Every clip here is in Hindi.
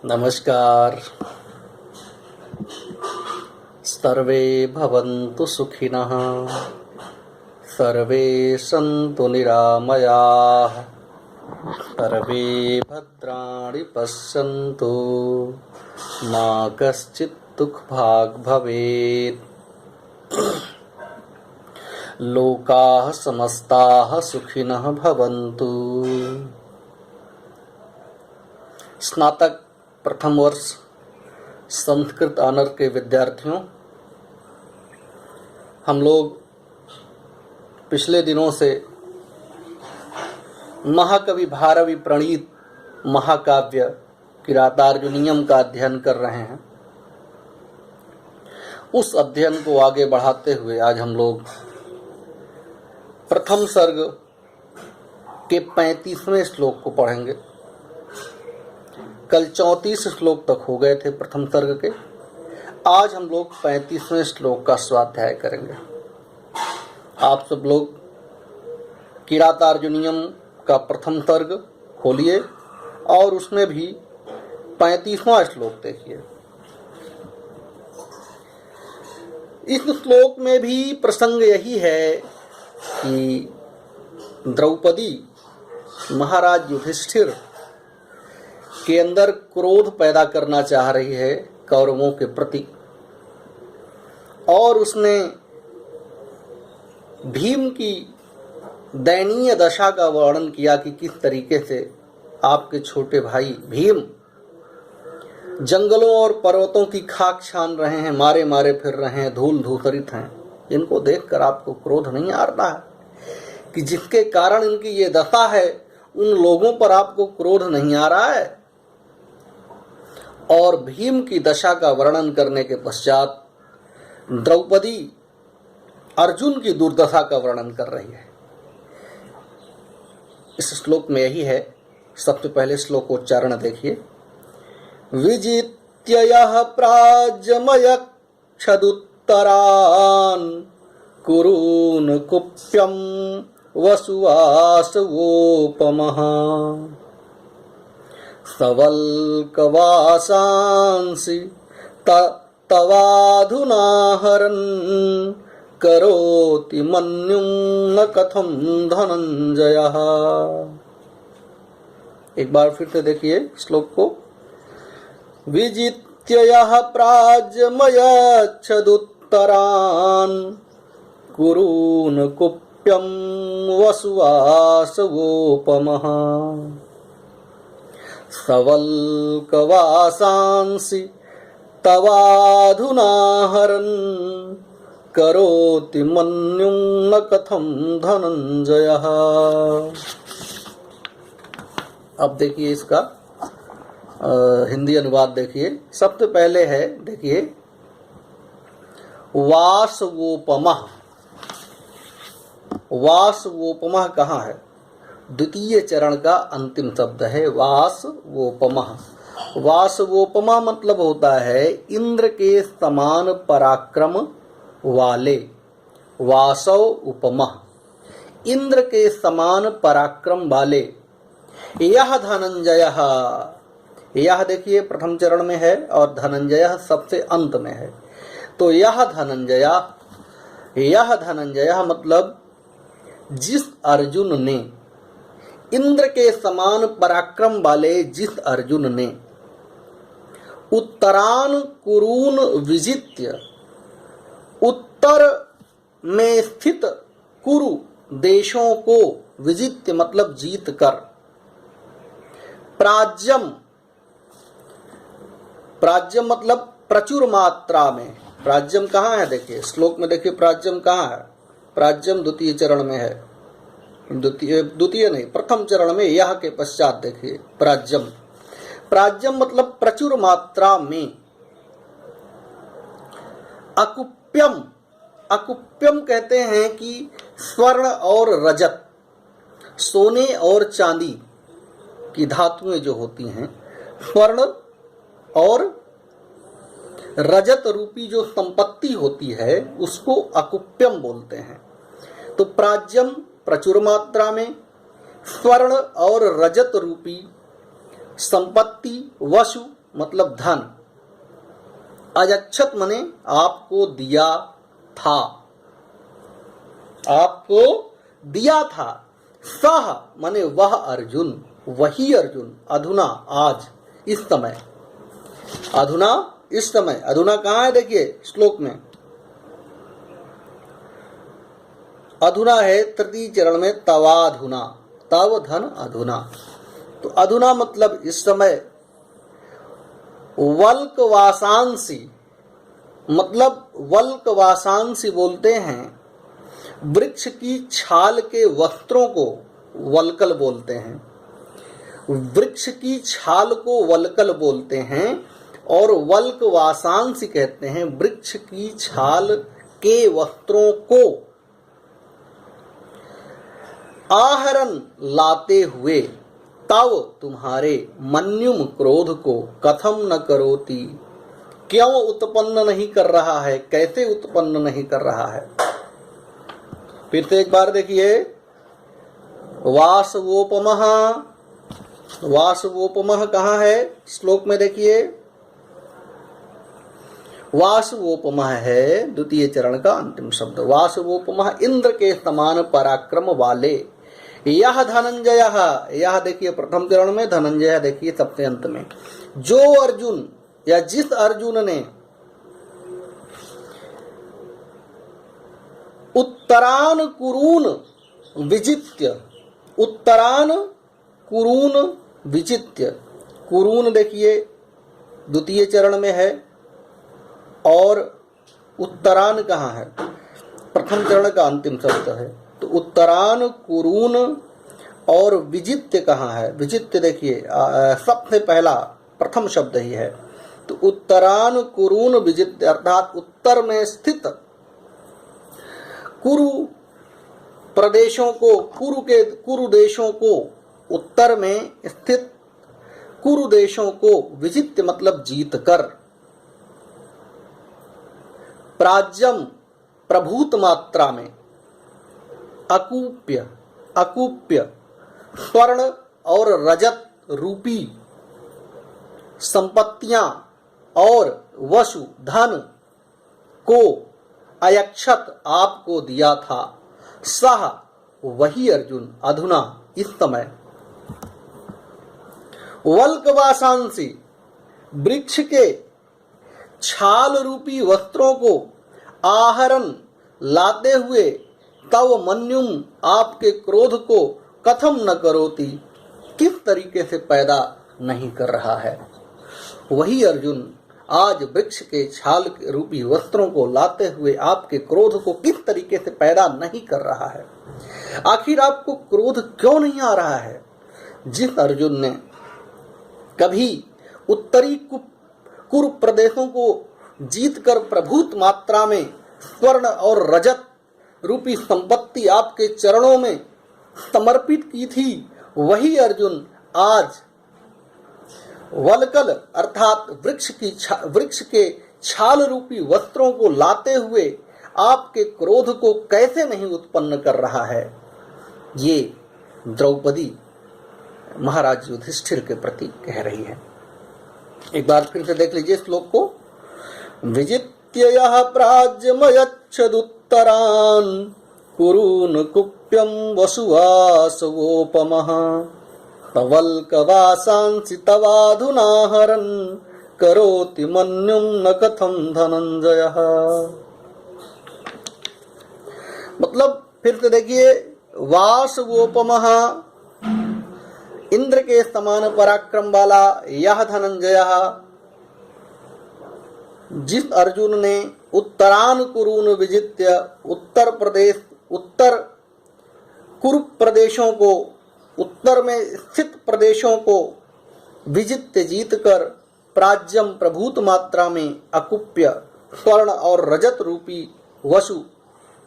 नमस्कार। सर्वे भवन्तु सुखिनः, सर्वे सन्तु निरामयाः, सर्वे भद्राणि पश्यन्तु, मा कश्चित् दुःखभाग् भवेत्। लोकाः समस्ताः सुखिनः भवन्तु। स्नातक प्रथम वर्ष संस्कृत ऑनर के विद्यार्थियों, हम लोग पिछले दिनों से महाकवि भारवी प्रणीत महाकाव्य किरातार्जुनीयम का अध्ययन कर रहे हैं। उस अध्ययन को आगे बढ़ाते हुए आज हम लोग प्रथम सर्ग के 35वें श्लोक को पढ़ेंगे। कल 34 श्लोक तक हो गए थे प्रथम सर्ग के। आज हम लोग 35वें श्लोक का स्वाध्याय करेंगे। आप सब लोग किरातार्जुनीयम का प्रथम सर्ग खोलिए और उसमें भी 35वां श्लोक देखिए। इस श्लोक में भी प्रसंग यही है कि द्रौपदी महाराज युधिष्ठिर के अंदर क्रोध पैदा करना चाह रही है कौरवों के प्रति, और उसने भीम की दयनीय दशा का वर्णन किया कि किस तरीके से आपके छोटे भाई भीम जंगलों और पर्वतों की खाक छान रहे हैं, मारे मारे फिर रहे हैं, धूल धूसरित हैं। इनको देखकर आपको क्रोध नहीं आ रहा है कि जिसके कारण इनकी ये दशा है उन लोगों पर आपको क्रोध नहीं आ रहा है? और भीम की दशा का वर्णन करने के पश्चात द्रौपदी अर्जुन की दुर्दशा का वर्णन कर रही है। इस श्लोक में यही है। सबसे पहले श्लोक उच्चारण देखिए। विजित्य यः प्राज्यमयक्षदुत्तरान् कुरून् कुप्यं वसुवासवोपमः सवल्कवासांसि तवाधुना हरन् करोति मन्युं न कथं धनंजयः। एक बार फिर से देखिए श्लोक को। विजित्य यः प्राज्यमयच्छदुत्तरान् कुरून् कुप्यं वसुवासवोपमः सवल्कवासांसि तवाधुना हरन् करोति मन्युं न कथं धनंजयः। अब देखिए इसका हिंदी अनुवाद देखिए। सबसे पहले है देखिए वासवोपमः। वासवोपमः कहाँ है? द्वितीय चरण का अंतिम शब्द है वासवोपमः। वासवोपमा मतलब होता है इंद्र के समान पराक्रम वाले। वासव उपमः, इंद्र के समान पराक्रम वाले। यह धनंजय, यह देखिए प्रथम चरण में है और धनंजय सबसे अंत में है। तो यह धनंजय मतलब जिस अर्जुन ने, इंद्र के समान पराक्रम वाले जिस अर्जुन ने उत्तरान कुरून विजित्य, उत्तर में स्थित कुरु देशों को विजित्य मतलब जीत कर, प्राज्यम, प्राज्यम मतलब प्रचुर मात्रा में। प्राज्यम कहाँ है? देखिए श्लोक में देखिए प्राज्यम कहाँ है? प्राज्यम द्वितीय चरण में है। द्वितीय नहीं, प्रथम चरण में यह के पश्चात देखिए प्राज्यम। प्राज्यम मतलब प्रचुर मात्रा में। अकुप्यम, अकुप्यम कहते हैं कि स्वर्ण और रजत, सोने और चांदी की धातुएं जो होती हैं, स्वर्ण और रजत रूपी जो संपत्ति होती है उसको अकुप्यम बोलते हैं। तो प्राज्यम प्रचुर मात्रा में, स्वर्ण और रजत रूपी संपत्ति, वसु मतलब धन, अयच्छत मने आपको दिया था, आपको दिया था। सह मने वह अर्जुन, वही अर्जुन, अधुना आज, इस समय, अधुना इस समय। अधुना कहाँ है देखिए श्लोक में, अधुना है तृतीय चरण में, तवाधुना, तव धन अधुना। तो अधुना मतलब इस समय, वल्क वासांसी मतलब वल्क वासांसी बोलते हैं वृक्ष की छाल के वस्त्रों को वल्कल बोलते हैं, वृक्ष की छाल को वल्कल बोलते हैं, और वल्क वासांसी कहते हैं वृक्ष की छाल के वस्त्रों को आहरण लाते हुए, तव तुम्हारे मन्युम क्रोध को कथम न करोति, क्यों उत्पन्न नहीं कर रहा है, कैसे उत्पन्न नहीं कर रहा है। फिर से एक बार देखिए, वासवोपमः, वासवोपमः कहाँ है श्लोक में देखिए, वासवोपमः है द्वितीय चरण का अंतिम शब्द। वासवोपमः इंद्र के समान पराक्रम वाले, यह धनंजय, यह देखिए प्रथम चरण में, धनंजय देखिए सबसे अंत में। जो अर्जुन या जिस अर्जुन ने उत्तरान कुरून विजित्य, उत्तरान कुरून विजित्य, कुरून देखिए द्वितीय चरण में है, और उत्तरान कहाँ है, प्रथम चरण का अंतिम शब्द है। तो उत्तरान कुरून और विजित्य कहाँ है, विजित्य देखिए सबसे पहला प्रथम शब्द ही है। तो उत्तरान कुरून विजित्य अर्थात उत्तर में स्थित कुरु प्रदेशों को, कुरु देशों को, उत्तर में स्थित कुरु देशों को विजित्य मतलब जीत कर, प्राज्यम प्रभूत मात्रा में, अकूप्य, अकूप्य स्वर्ण और रजत रूपी संपत्तियां और वसु धन को अयक्षत आपको दिया था, सह वही अर्जुन, अधुना इस समय, वल्कवासांसी वृक्ष के छाल रूपी वस्त्रों को आहरण लाते हुए, तव मन्युम आपके क्रोध को कथम न करोति, किस तरीके से पैदा नहीं कर रहा है। वही अर्जुन आज वृक्ष के छाल रूपी वस्त्रों को लाते हुए आपके क्रोध को किस तरीके से पैदा नहीं कर रहा है। आखिर आपको क्रोध क्यों नहीं आ रहा है। जिस अर्जुन ने कभी उत्तरी कुरु प्रदेशों को जीतकर प्रभूत मात्रा में स्वर्ण और रजत रूपी संपत्ति आपके चरणों में समर्पित की थी, वही अर्जुन आज वल्कल अर्थात वृक्ष के छाल रूपी वस्त्रों को लाते हुए आपके क्रोध को कैसे नहीं उत्पन्न कर रहा है। ये द्रौपदी महाराज युधिष्ठिर के प्रति कह रही है। एक बार फिर से देख लीजिए श्लोक को, विजित्य यः प्राज्यमयच्छदुत्तरान् कुरून कुप्यं वसुवासवोपमः, तवल्कवासांसि तवाधुना हरन् करोति मन्युं न कथं धनंजयः। मतलब फिर से देखिए, वासवोपमः इंद्र के समान पराक्रम वाला यह धनंजयः, जिस अर्जुन ने उत्तरान कुरून विजित्य उत्तर कुरु प्रदेशों को, उत्तर में स्थित प्रदेशों को विजित्य जीतकर प्राज्यम प्रभूत मात्रा में अकुप्य स्वर्ण और रजत रूपी वसु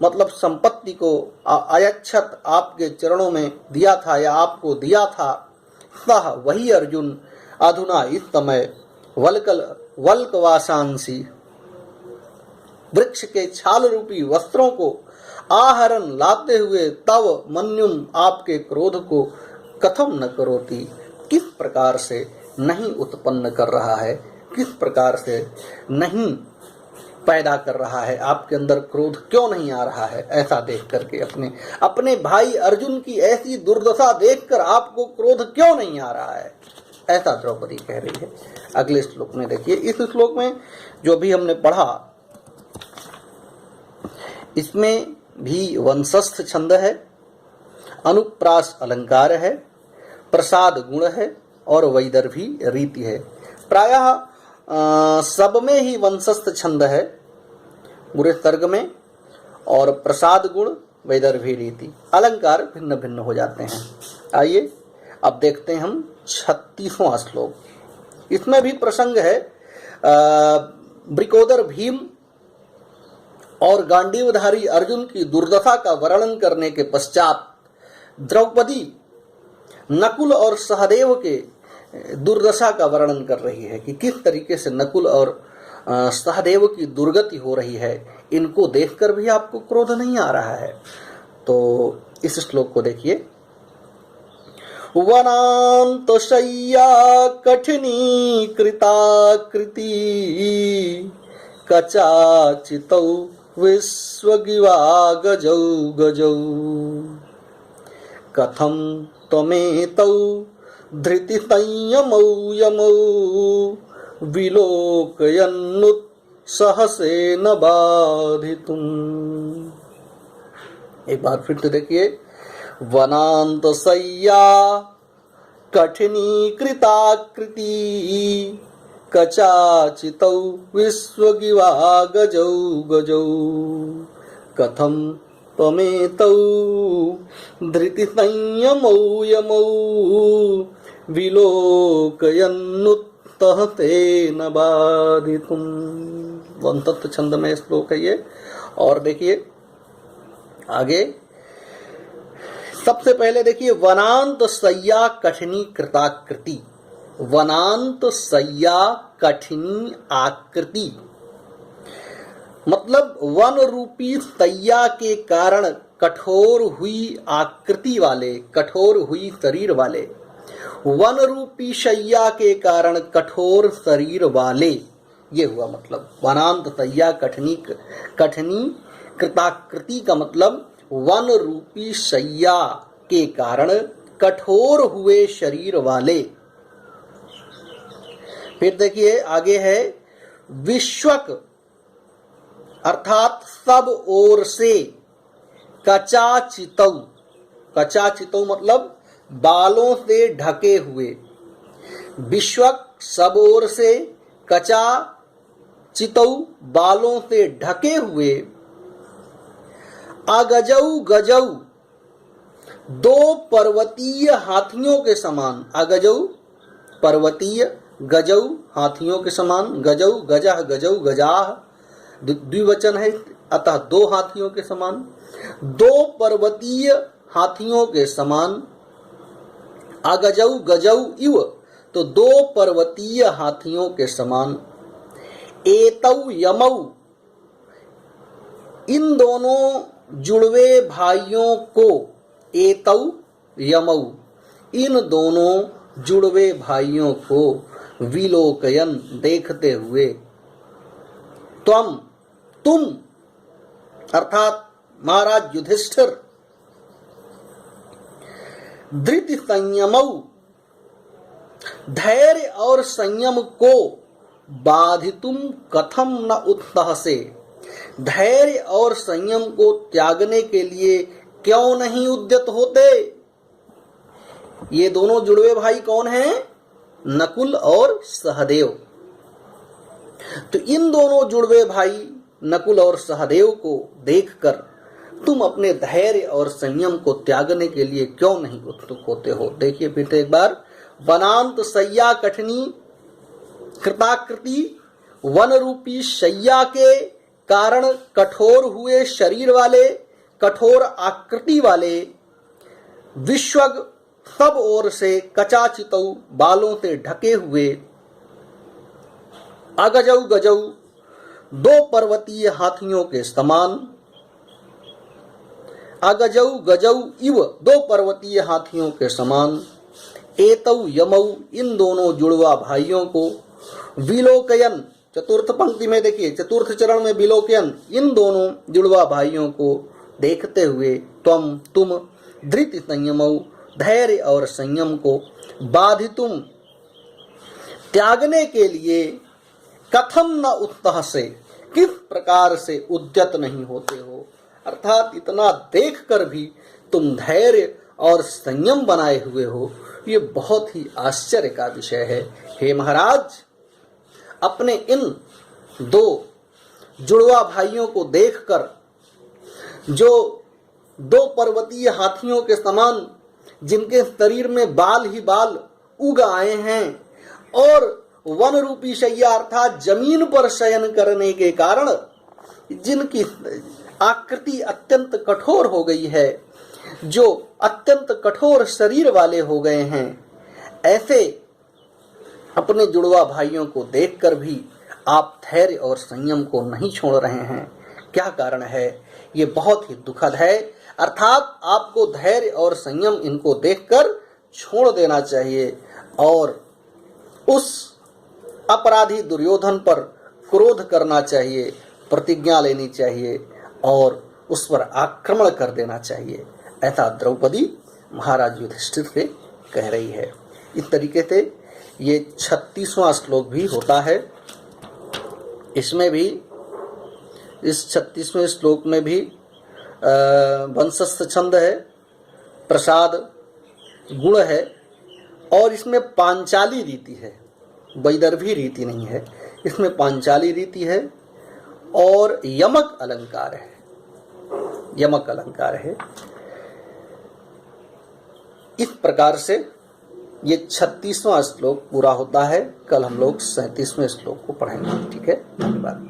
मतलब संपत्ति को अयच्छत आपके चरणों में दिया था या आपको दिया था, सह वही अर्जुन अधुना इस समय वल्कवासांसी वृक्ष के छाल रूपी वस्त्रों को आहरण लाते हुए, तव मन्युम आपके क्रोध को कथम न करोति, किस प्रकार से नहीं उत्पन्न कर रहा है, किस प्रकार से नहीं पैदा कर रहा है, आपके अंदर क्रोध क्यों नहीं आ रहा है, ऐसा देख करके अपने भाई अर्जुन की ऐसी दुर्दशा देखकर आपको क्रोध क्यों नहीं आ रहा है, ऐसा द्रौपदी कह रही है। अगले श्लोक में देखिए, इस श्लोक में जो भी हमने पढ़ा इसमें भी वंशस्थ छंद है, अनुप्रास अलंकार है, प्रसाद गुण है और वैदर्भी रीति है। प्रायः सब में ही वंशस्थ छंद है पूरे सर्ग में, और प्रसाद गुण वैदर्भी रीति, अलंकार भिन्न भिन्न हो जाते हैं। आइए अब देखते हैं हम 36वां श्लोक। इसमें भी प्रसंग है वृकोदर भीम और गांडीवधारी अर्जुन की दुर्दशा का वर्णन करने के पश्चात द्रौपदी नकुल और सहदेव के दुर्दशा का वर्णन कर रही है कि किस तरीके से नकुल और सहदेव की दुर्गति हो रही है, इनको देखकर भी आपको क्रोध नहीं आ रहा है। तो इस श्लोक को देखिए, वनांत शय्या कठिनी कृताकृति कचाचितौ विश्वगिवा गजौ गजौ कथम त्वमेतौ धृति संयमौ यमौ विलोकयन्नुत्सहसेन बाधितुम्। एक बार फिर से देखिए, वनांत शय्या कठिनी कृताकृति कचाचितौ विश्वगिवा गजौ गजौ कथम त्वमेतौ धृति संयमौ यमौ विलोकयन्नुत्सहसेन बाधितुम्। वंशस्थ छंद में श्लोक है ये। और देखिए आगे, सबसे पहले देखिए, वनांत शय्या कठिनी कृताकृति। वनांत शय्या कठिनी आकृति मतलब वन रूपी शय्या के कारण कठोर हुई आकृति वाले, कठोर हुई शरीर वाले, वन रूपी शय्या के कारण कठोर शरीर वाले, ये हुआ मतलब वनांत शय्या कठिनी कृताकृति का मतलब वन रूपी शय्या के कारण कठोर हुए शरीर वाले। फिर देखिए आगे है, विश्वक अर्थात सब ओर से, कचाचितौ, कचाचितौ मतलब बालों से ढके हुए, विश्वक सब ओर से, कचाचितौ बालों से ढके हुए, अगजौ गजौ दो पर्वतीय हाथियों के समान, अगजौ पर्वतीय, गजौ हाथियों के समान, गजौ गजह गजौ गजाह द्विवचन है अतः दो हाथियों के समान, दो पर्वतीय हाथियों के समान, अगजौ गजौ इव तो दो पर्वतीय हाथियों के समान, एतौ यमौ इन दोनों जुड़वे भाइयों को, एतौ यमौ इन दोनों जुड़वे भाइयों को, विलोकयन देखते हुए, तुम अर्थात महाराज युधिष्ठिर, धृति संयमौ धैर्य और संयम को, बाधितुम कथम न उत्सहसे धैर्य और संयम को त्यागने के लिए क्यों नहीं उद्यत होते। ये दोनों जुड़वे भाई कौन हैं? नकुल और सहदेव। तो इन दोनों जुड़वे भाई नकुल और सहदेव को देखकर तुम अपने धैर्य और संयम को त्यागने के लिए क्यों नहीं उत्सुक होते हो। देखिए फिर से एक बार, वनांत शय्या कठिनी कृताकृति, वन रूपी शय्या के कारण कठोर हुए शरीर वाले, कठोर आकृति वाले, विश्वग सब ओर से, कचाचितौ बालों से ढके हुए, अगजौ गजौ दो पर्वतीय हाथियों के समान, अगजौ गजौ इव दो पर्वतीय हाथियों के समान, एतौ यमौ, इन दोनों जुड़वा भाइयों को, विलोकयन, चतुर्थ पंक्ति में देखिए, चतुर्थ चरण में विलोकयन, इन दोनों जुड़वा भाइयों को देखते हुए, त्वम, तुम, धृति संयमौ, धैर्य और संयम को, बाधितुम, त्यागने के लिए, कथम न उत्तः से, किस प्रकार से उद्यत नहीं होते हो, अर्थात इतना देखकर भी तुम धैर्य और संयम बनाए हुए हो, ये बहुत ही आश्चर्य का विषय है। हे महाराज, अपने इन दो जुड़वा भाइयों को देखकर, जो दो पर्वतीय हाथियों के समान, जिनके शरीर में बाल ही बाल उग आए हैं और वन रूपी शैया अर्थात जमीन पर शयन करने के कारण जिनकी आकृति अत्यंत कठोर हो गई है, जो अत्यंत कठोर शरीर वाले हो गए हैं, ऐसे अपने जुड़वा भाइयों को देखकर भी आप धैर्य और संयम को नहीं छोड़ रहे हैं। क्या कारण है? ये बहुत ही दुखद है। अर्थात आपको धैर्य और संयम इनको देखकर छोड़ देना चाहिए और उस अपराधी दुर्योधन पर क्रोध करना चाहिए, प्रतिज्ञा लेनी चाहिए और उस पर आक्रमण कर देना चाहिए। ऐसा द्रौपदी महाराज युधिष्ठिर से कह रही है। इस तरीके से ये 36वां श्लोक भी होता है। इसमें भी, इस 36वें श्लोक में भी वंशस्थ छंद है, प्रसाद गुण है और इसमें पांचाली रीति है, वैदर्भी रीति नहीं है। इसमें पांचाली रीति है और यमक अलंकार है, यमक अलंकार है। इस प्रकार से ये 36वां श्लोक पूरा होता है। कल हम लोग 37वें श्लोक को पढ़ेंगे। ठीक है, धन्यवाद।